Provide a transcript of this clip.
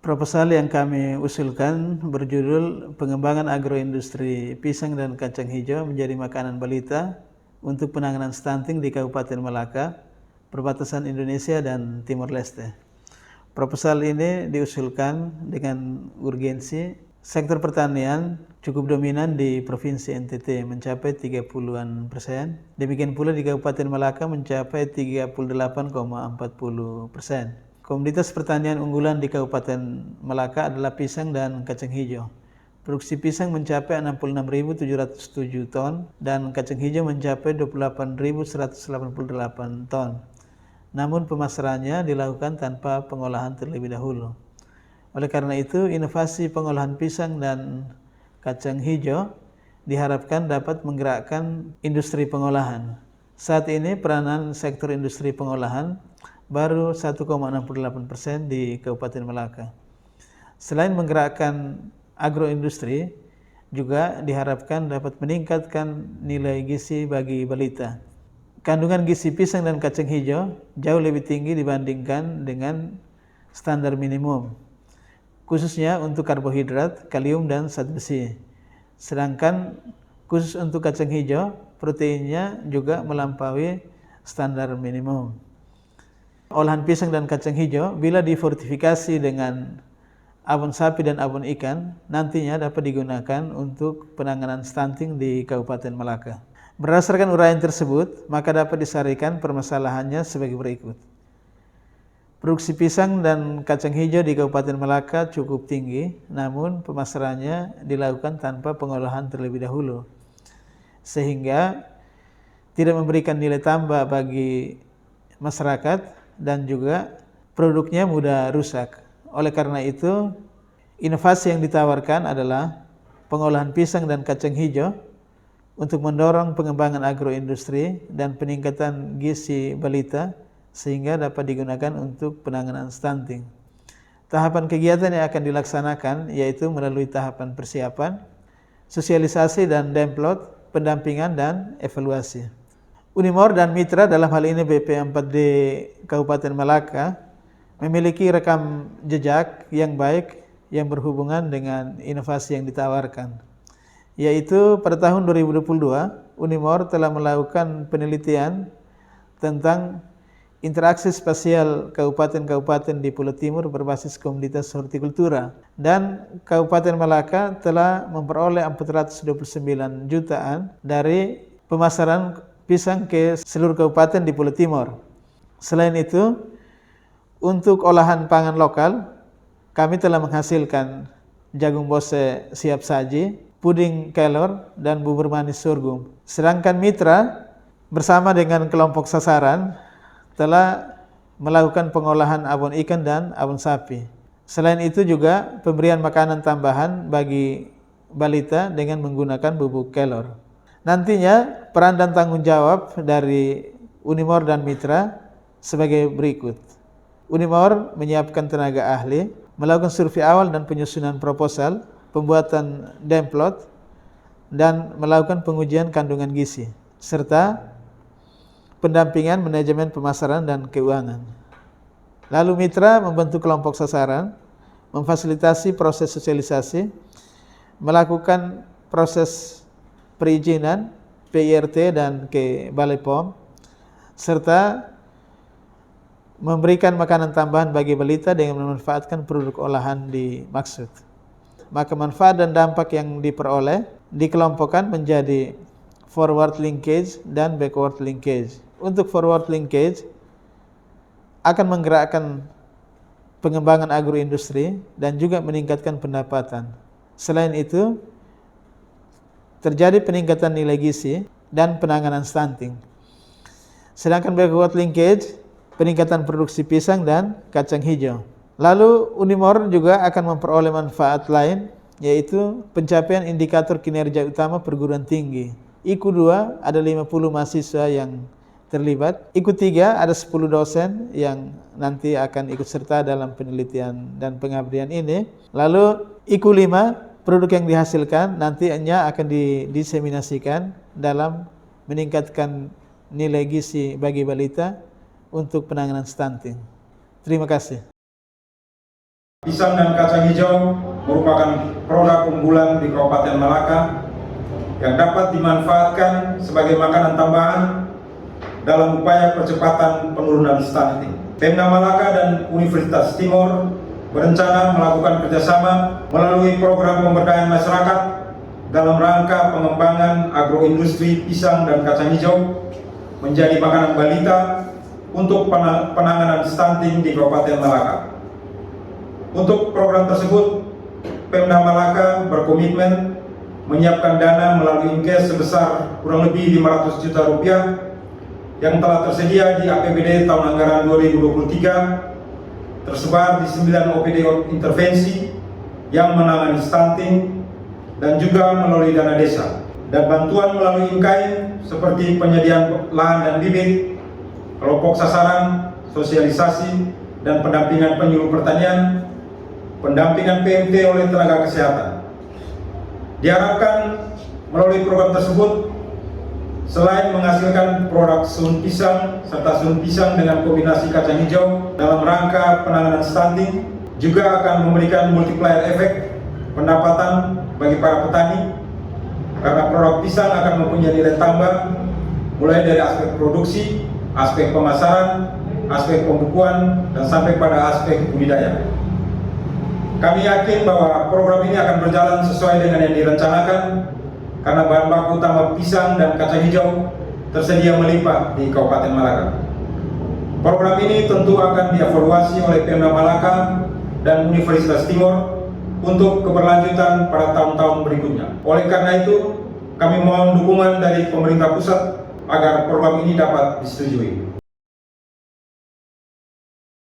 Proposal yang kami usulkan berjudul Pengembangan Agroindustri Pisang dan Kacang Hijau menjadi Makanan Balita untuk Penanganan Stunting di Kabupaten Malaka, Perbatasan Indonesia dan Timor Leste. Proposal ini diusulkan dengan urgensi. Sektor pertanian cukup dominan di Provinsi NTT mencapai 30-an%. Demikian pula di Kabupaten Malaka mencapai 38,40%. Komoditas pertanian unggulan di Kabupaten Malaka adalah pisang dan kacang hijau. Produksi pisang mencapai 66.707 ton dan kacang hijau mencapai 28.188 ton. Namun pemasarannya dilakukan tanpa pengolahan terlebih dahulu. Oleh karena itu, inovasi pengolahan pisang dan kacang hijau diharapkan dapat menggerakkan industri pengolahan. Saat ini peranan sektor industri pengolahan baru 1,68% di Kabupaten Malaka. Selain menggerakkan agroindustri, juga diharapkan dapat meningkatkan nilai gizi bagi balita. Kandungan gizi pisang dan kacang hijau jauh lebih tinggi dibandingkan dengan standar minimum, khususnya untuk karbohidrat, kalium, dan zat besi. Sedangkan khusus untuk kacang hijau, proteinnya juga melampaui standar minimum. Olahan pisang dan kacang hijau bila difortifikasi dengan abon sapi dan abon ikan nantinya dapat digunakan untuk penanganan stunting di Kabupaten Malaka. Berdasarkan uraian tersebut, maka dapat disarikan permasalahannya sebagai berikut. Produksi pisang dan kacang hijau di Kabupaten Malaka cukup tinggi, namun pemasarannya dilakukan tanpa pengolahan terlebih dahulu, sehingga tidak memberikan nilai tambah bagi masyarakat dan juga produknya mudah rusak. Oleh karena itu, inovasi yang ditawarkan adalah pengolahan pisang dan kacang hijau untuk mendorong pengembangan agroindustri dan peningkatan gizi balita sehingga dapat digunakan untuk penanganan stunting. Tahapan kegiatan yang akan dilaksanakan yaitu melalui tahapan persiapan, sosialisasi dan demplot, pendampingan dan evaluasi. Unimor dan mitra dalam hal ini BP4D Kabupaten Malaka memiliki rekam jejak yang baik yang berhubungan dengan inovasi yang ditawarkan. Yaitu pada tahun 2022, Unimor telah melakukan penelitian tentang interaksi spasial kabupaten-kabupaten di Pulau Timur berbasis komoditas hortikultura, dan Kabupaten Malaka telah memperoleh 429 jutaan dari pemasaran pisang ke seluruh kabupaten di Pulau Timur. Selain itu, untuk olahan pangan lokal, kami telah menghasilkan jagung bose siap saji, puding kelor, dan bubur manis sorghum. Sedangkan mitra bersama dengan kelompok sasaran telah melakukan pengolahan abon ikan dan abon sapi. Selain itu juga pemberian makanan tambahan bagi balita dengan menggunakan bubuk kelor. Nantinya peran dan tanggung jawab dari Unimor dan mitra sebagai berikut. Unimor menyiapkan tenaga ahli, melakukan survei awal dan penyusunan proposal, pembuatan demplot, dan melakukan pengujian kandungan gizi, serta pendampingan manajemen pemasaran dan keuangan. Lalu mitra membentuk kelompok sasaran, memfasilitasi proses sosialisasi, melakukan proses perizinan, PIRT dan ke Balai POM, serta memberikan makanan tambahan bagi balita dengan memanfaatkan produk olahan dimaksud. Maka manfaat dan dampak yang diperoleh dikelompokkan menjadi forward linkage dan backward linkage. Untuk forward linkage akan menggerakkan pengembangan agroindustri dan juga meningkatkan pendapatan. Selain itu, terjadi peningkatan nilai gizi dan penanganan stunting. Sedangkan backward linkage, peningkatan produksi pisang dan kacang hijau. Lalu Unimor juga akan memperoleh manfaat lain, yaitu pencapaian indikator kinerja utama perguruan tinggi. IKU 2 ada 50 mahasiswa yang terlibat. IKU 3 ada 10 dosen yang nanti akan ikut serta dalam penelitian dan pengabdian ini. Lalu IKU 5 produk yang dihasilkan nantinya akan didiseminasikan dalam meningkatkan nilai gizi bagi balita untuk penanganan stunting. Terima kasih. Pisang dan kacang hijau merupakan produk unggulan di Kabupaten Malaka yang dapat dimanfaatkan sebagai makanan tambahan dalam upaya percepatan penurunan stunting. Pemda Malaka dan Universitas Timor berencana melakukan kerjasama melalui program pemberdayaan masyarakat dalam rangka pengembangan agroindustri pisang dan kacang hijau menjadi makanan balita untuk penanganan stunting di Kabupaten Malaka. Untuk program tersebut, Pemda Malaka berkomitmen menyiapkan dana melalui INKES sebesar kurang lebih 500 juta rupiah yang telah tersedia di APBD tahun anggaran 2023 tersebar di 9 OPD intervensi yang menangani stunting dan juga melalui dana desa, dan bantuan melalui INKAI seperti penyediaan lahan dan bibit, kelompok sasaran, sosialisasi, dan pendampingan penyuluh pertanian, pendampingan PMT oleh tenaga kesehatan. Diharapkan melalui program tersebut, selain menghasilkan produk sun pisang serta sun pisang dengan kombinasi kacang hijau dalam rangka penanganan stunting, juga akan memberikan multiplier efek pendapatan bagi para petani, karena produk pisang akan mempunyai nilai tambah mulai dari aspek produksi, aspek pemasaran, aspek pembukuan, dan sampai pada aspek budidaya. Kami yakin bahwa program ini akan berjalan sesuai dengan yang direncanakan karena bahan baku utama pisang dan kacang hijau tersedia melimpah di Kabupaten Malaka. Program ini tentu akan dievaluasi oleh Pemda Malaka dan Universitas Timor untuk keberlanjutan pada tahun-tahun berikutnya. Oleh karena itu, kami mohon dukungan dari pemerintah pusat agar program ini dapat disetujui.